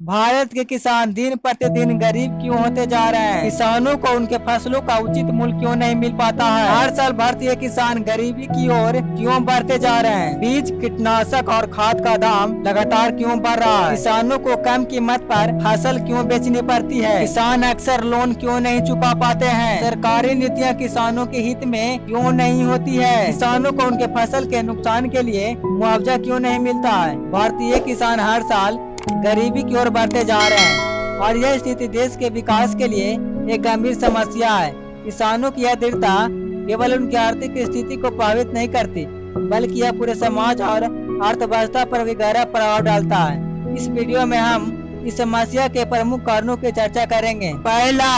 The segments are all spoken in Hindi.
भारत के किसान दिन प्रतिदिन गरीब क्यों होते जा रहे हैं? किसानों को उनके फसलों का उचित मूल्य क्यों नहीं मिल पाता है? हर साल भारतीय किसान गरीबी की ओर क्यों बढ़ते जा रहे हैं? बीज, कीटनाशक और खाद का दाम लगातार क्यों बढ़ रहा है? किसानों को कम कीमत पर फसल क्यों बेचनी पड़ती है? किसान अक्सर लोन क्यों नहीं चुका पाते हैं? सरकारी नीतियाँ किसानों के हित में क्यों नहीं होती है? किसानों को उनके फसल के नुकसान के लिए मुआवजा क्यों नहीं मिलता है? भारतीय किसान हर साल गरीबी की ओर बढ़ते जा रहे हैं और यह स्थिति देश के विकास के लिए एक गंभीर समस्या है। किसानों की यह दृढ़ता केवल उनकी आर्थिक स्थिति को प्रभावित नहीं करती, बल्कि यह पूरे समाज और अर्थव्यवस्था पर भी गहरा प्रभाव डालता है। इस वीडियो में हम इस समस्या के प्रमुख कारणों की चर्चा करेंगे। पहला,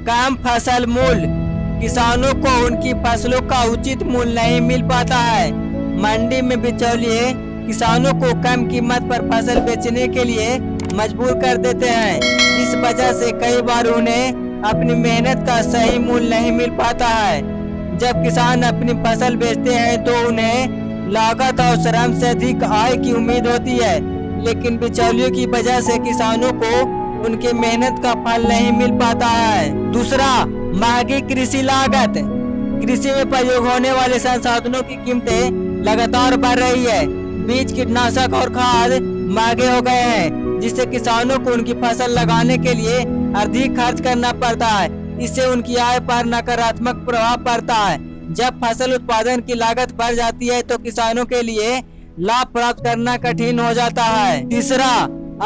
कम फसल मूल्य। किसानों को उनकी फसलों का उचित मूल्य नहीं मिल पाता है। मंडी में बिचौलिए किसानों को कम कीमत पर फसल बेचने के लिए मजबूर कर देते हैं। इस वजह से कई बार उन्हें अपनी मेहनत का सही मूल्य नहीं मिल पाता है। जब किसान अपनी फसल बेचते हैं तो उन्हें लागत और श्रम से अधिक आय की उम्मीद होती है, लेकिन बिचौलियों की वजह से किसानों को उनकी मेहनत का फल नहीं मिल पाता है। दूसरा, महंगी कृषि लागत। कृषि में प्रयोग होने वाले संसाधनों की कीमतें लगातार बढ़ रही है। बीज, कीटनाशक और खाद महंगे हो गए हैं, जिससे किसानों को उनकी फसल लगाने के लिए अधिक खर्च करना पड़ता है। इससे उनकी आय पर नकारात्मक प्रभाव पड़ता है। जब फसल उत्पादन की लागत बढ़ जाती है तो किसानों के लिए लाभ प्राप्त करना कठिन हो जाता है। तीसरा,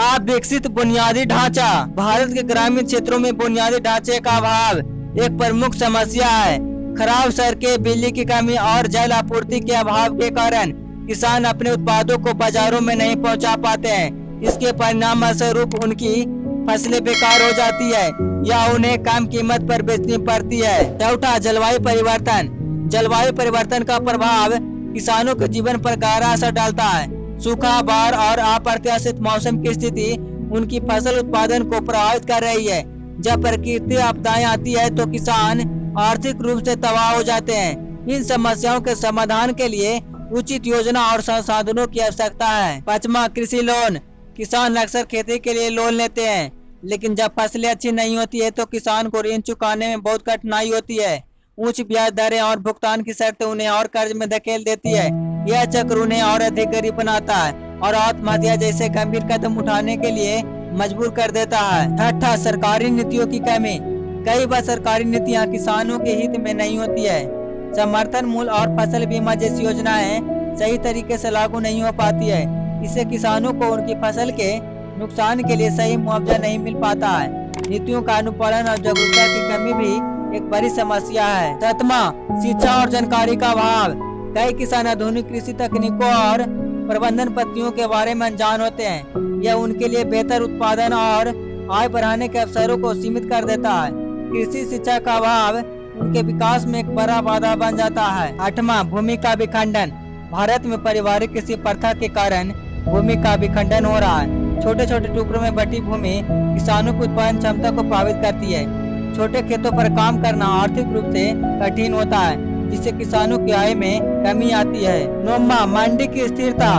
अविकसित बुनियादी ढांचा। भारत के ग्रामीण क्षेत्रों में बुनियादी ढांचे का अभाव एक प्रमुख समस्या है। खराब सड़कें, बिजली की कमी और जल आपूर्ति के अभाव के कारण किसान अपने उत्पादों को बाजारों में नहीं पहुंचा पाते हैं। इसके परिणाम स्वरूप उनकी फसलें बेकार हो जाती है या उन्हें कम कीमत पर बेचनी पड़ती है। चौथा, जलवायु परिवर्तन। जलवायु परिवर्तन का प्रभाव किसानों के जीवन पर गहरा असर डालता है। सूखा, बाढ़ और अप्रत्याशित मौसम की स्थिति उनकी फसल उत्पादन को प्रभावित कर रही है। जब प्राकृतिक आपदाएं आती है तो किसान आर्थिक रूप से तबाह हो जाते हैं। इन समस्याओं के समाधान के लिए उचित योजना और संसाधनों की आवश्यकता है। पांचवा, कृषि लोन। किसान अक्सर खेती के लिए लोन लेते हैं, लेकिन जब फसलें अच्छी नहीं होती है तो किसान को ऋण चुकाने में बहुत कठिनाई होती है। उच्च ब्याज दरें और भुगतान की शर्तें उन्हें और कर्ज में धकेल देती है। यह चक्र उन्हें और अधिक गरीब बनाता है और आत्महत्या जैसे गंभीर कदम उठाने के लिए मजबूर कर देता है। छठा, सरकारी नीतियों की कमी। कई बार सरकारी नीतियाँ किसानों के हित में नहीं होती है। समर्थन मूल्य और फसल बीमा जैसी योजनाएं सही तरीके से लागू नहीं हो पाती है। इससे किसानों को उनकी फसल के नुकसान के लिए सही मुआवजा नहीं मिल पाता है। नीतियों का अनुपालन और जागरूकता की कमी भी एक बड़ी समस्या है। सातवां, शिक्षा और जानकारी का अभाव। कई किसान आधुनिक कृषि तकनीकों और प्रबंधन पद्धतियों के बारे में अनजान होते हैं। यह उनके लिए बेहतर उत्पादन और आय बढ़ाने के अवसरों को सीमित कर देता है। कृषि शिक्षा का अभाव उनके विकास में एक बड़ा बाधा बन जाता है। आठवां, भूमि का विखंडन। भारत में पारिवारिक कृषि प्रथा के कारण भूमि का विखंडन हो रहा है। छोटे छोटे टुकड़ों में बटी भूमि किसानों की उत्पादन क्षमता को प्रभावित करती है। छोटे खेतों पर काम करना आर्थिक रूप से कठिन होता है, जिससे किसानों की आय में कमी आती है। नौवां, मंडी की स्थिरता।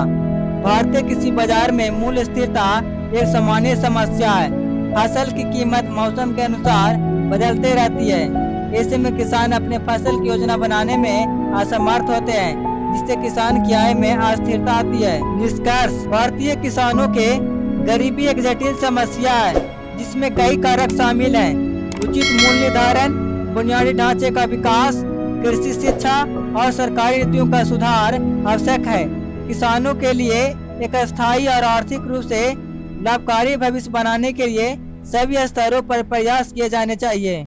भारतीय कृषि बाजार में मूल्य स्थिरता एक सामान्य समस्या है। फसल की कीमत मौसम के अनुसार बदलते रहती है। ऐसे में किसान अपने फसल की योजना बनाने में असमर्थ होते हैं, जिससे किसान की आय में अस्थिरता आती है। निष्कर्ष, भारतीय किसानों के गरीबी एक जटिल समस्या है, जिसमें कई कारक शामिल हैं। उचित मूल्य निर्धारण, बुनियादी ढांचे का विकास, कृषि शिक्षा और सरकारी नीतियों का सुधार आवश्यक है। किसानों के लिए एक स्थायी और आर्थिक रूप से लाभकारी भविष्य बनाने के लिए सभी स्तरों पर प्रयास किए जाने चाहिए।